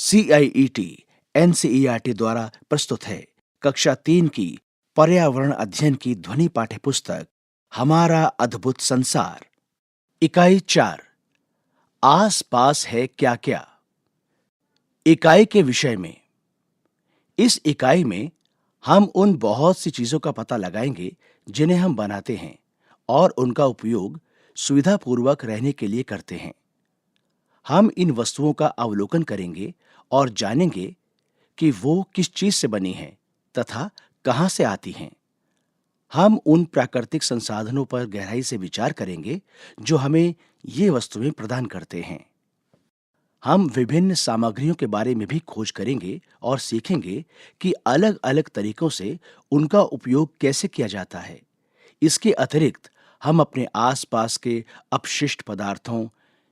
CIET NCERT द्वारा प्रस्तुत है कक्षा 3 की पर्यावरण अध्ययन की ध्वनि पाठ्य पुस्तक हमारा अद्भुत संसार। इकाई 4 आस पास है क्या क्या। इकाई के विषय में इस इकाई में हम उन बहुत सी चीजों का पता लगाएंगे जिन्हें हम बनाते हैं और उनका उपयोग सुविधापूर्वक रहने के लिए करते हैं। हम इन वस्तुओं का अवलोकन करेंगे और जानेंगे कि वो किस चीज से बनी हैं तथा कहां से आती हैं। हम उन प्राकृतिक संसाधनों पर गहराई से विचार करेंगे जो हमें ये वस्तुएं प्रदान करते हैं। हम विभिन्न सामग्रियों के बारे में भी खोज करेंगे और सीखेंगे कि अलग अलग तरीकों से उनका उपयोग कैसे किया जाता है। इसके अतिरिक्त हम अपने आसपास के अपशिष्ट पदार्थों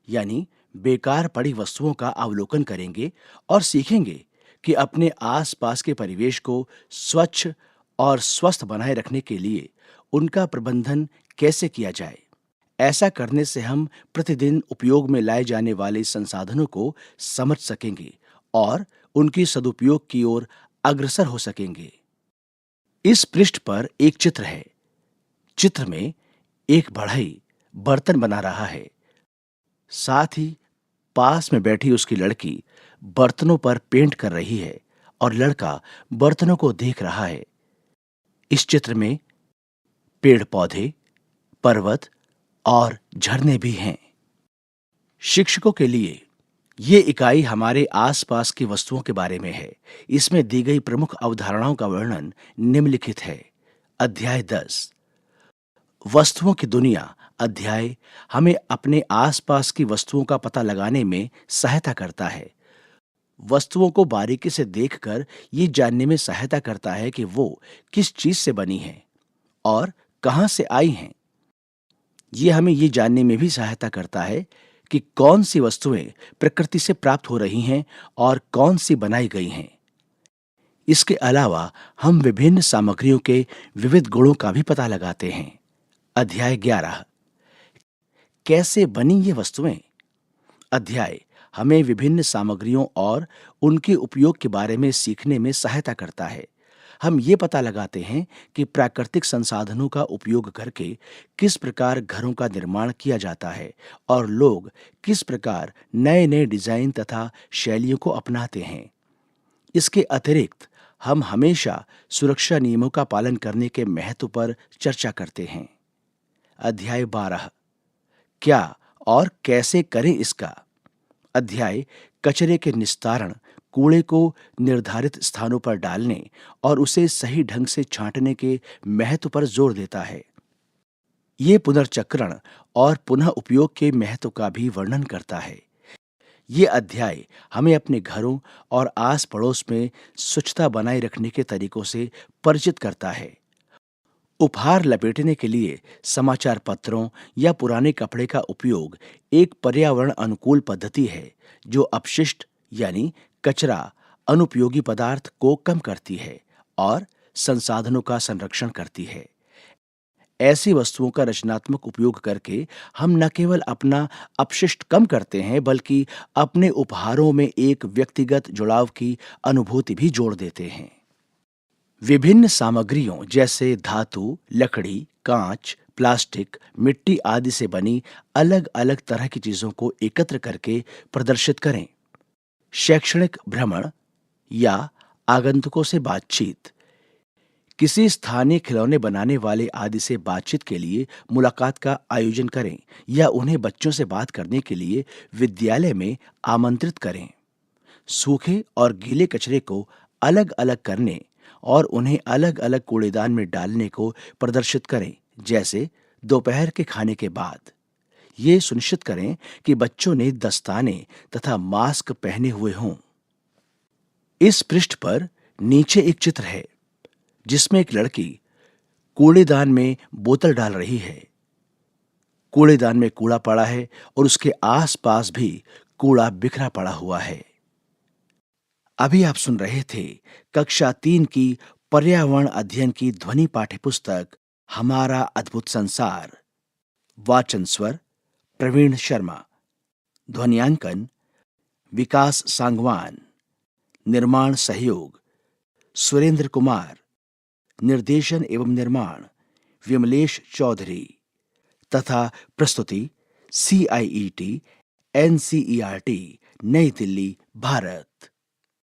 यानी बेकार पड़ी वस्तुओं का अवलोकन करेंगे और सीखेंगे कि अपने आसपास के परिवेश को स्वच्छ और स्वस्थ बनाए रखने के लिए उनका प्रबंधन कैसे किया जाए। ऐसा करने से हम प्रतिदिन उपयोग में लाए जाने वाले संसाधनों को समझ सकेंगे और उनकी सदुपयोग की ओर अग्रसर हो सकेंगे। इस पृष्ठ पर एक चित्र है। चित्र में एक बढ़ई बर्तन बना रहा है। साथ ही पास में बैठी उसकी लड़की बर्तनों पर पेंट कर रही है और लड़का बर्तनों को देख रहा है। इस चित्र में पेड़ पौधे, पर्वत और झरने भी हैं। शिक्षकों के लिए ये इकाई हमारे आसपास की वस्तुओं के बारे में है। इसमें दी गई प्रमुख अवधारणाओं का वर्णन निम्नलिखित है। अध्याय 10 वस्तुओं की दुनिया अध्याय हमें अपने आसपास की वस्तुओं का पता लगाने में सहायता करता है। वस्तुओं को बारीकी से देखकर ये जानने में सहायता करता है कि वो किस चीज से बनी है और कहां से आई हैं। ये हमें ये जानने में भी सहायता करता है कि कौन सी वस्तुएं प्रकृति से प्राप्त हो रही हैं और कौन सी बनाई गई हैं। इसके अलावा हम विभिन्न सामग्रियों के विविध गुणों का भी पता लगाते हैं। अध्याय 11 कैसे बनी ये वस्तुएं। अध्याय हमें विभिन्न सामग्रियों और उनके उपयोग के बारे में सीखने में सहायता करता है। हम ये पता लगाते हैं कि प्राकृतिक संसाधनों का उपयोग करके किस प्रकार घरों का निर्माण किया जाता है और लोग किस प्रकार नए नए डिजाइन तथा शैलियों को अपनाते हैं। इसके अतिरिक्त हम हमेशा सुरक्षा नियमों का पालन करने के महत्व पर चर्चा करते हैं। अध्याय 12 क्या और कैसे करें इसका। अध्याय कचरे के निस्तारण, कूड़े को निर्धारित स्थानों पर डालने और उसे सही ढंग से छांटने के महत्व पर जोर देता है। ये पुनर्चक्रण और पुनः उपयोग के महत्व का भी वर्णन करता है। ये अध्याय हमें अपने घरों और आस पड़ोस में स्वच्छता बनाए रखने के तरीकों से परिचित करता है। उपहार लपेटने के लिए समाचार पत्रों या पुराने कपड़े का उपयोग एक पर्यावरण अनुकूल पद्धति है जो अपशिष्ट यानी कचरा, अनुपयोगी पदार्थ को कम करती है और संसाधनों का संरक्षण करती है। ऐसी वस्तुओं का रचनात्मक उपयोग करके हम न केवल अपना अपशिष्ट कम करते हैं बल्कि अपने उपहारों में एक व्यक्तिगत जुड़ाव की अनुभूति भी जोड़ देते हैं। विभिन्न सामग्रियों जैसे धातु, लकड़ी, कांच, प्लास्टिक, मिट्टी आदि से बनी अलग अलग तरह की चीजों को एकत्र करके प्रदर्शित करें। शैक्षणिक भ्रमण या आगंतुकों से बातचीत, किसी स्थानीय खिलौने बनाने वाले आदि से बातचीत के लिए मुलाकात का आयोजन करें या उन्हें बच्चों से बात करने के लिए विद्यालय में आमंत्रित करें। सूखे और गीले कचरे को अलग अलग करने और उन्हें अलग अलग कूड़ेदान में डालने को प्रदर्शित करें, जैसे दोपहर के खाने के बाद। ये सुनिश्चित करें कि बच्चों ने दस्ताने तथा मास्क पहने हुए हों। इस पृष्ठ पर नीचे एक चित्र है जिसमें एक लड़की कूड़ेदान में बोतल डाल रही है। कूड़ेदान में कूड़ा पड़ा है और उसके आसपास भी कूड़ा बिखरा पड़ा हुआ है। अभी आप सुन रहे थे कक्षा 3 की पर्यावरण अध्ययन की ध्वनि पाठ्य पुस्तक हमारा अद्भुत संसार। वाचन स्वर प्रवीण शर्मा, ध्वनियांकन विकास सांगवान। निर्माण सहयोग सुरेंद्र कुमार, निर्देशन एवं निर्माण विमलेश चौधरी तथा प्रस्तुति CIET NCERT नई दिल्ली, भारत।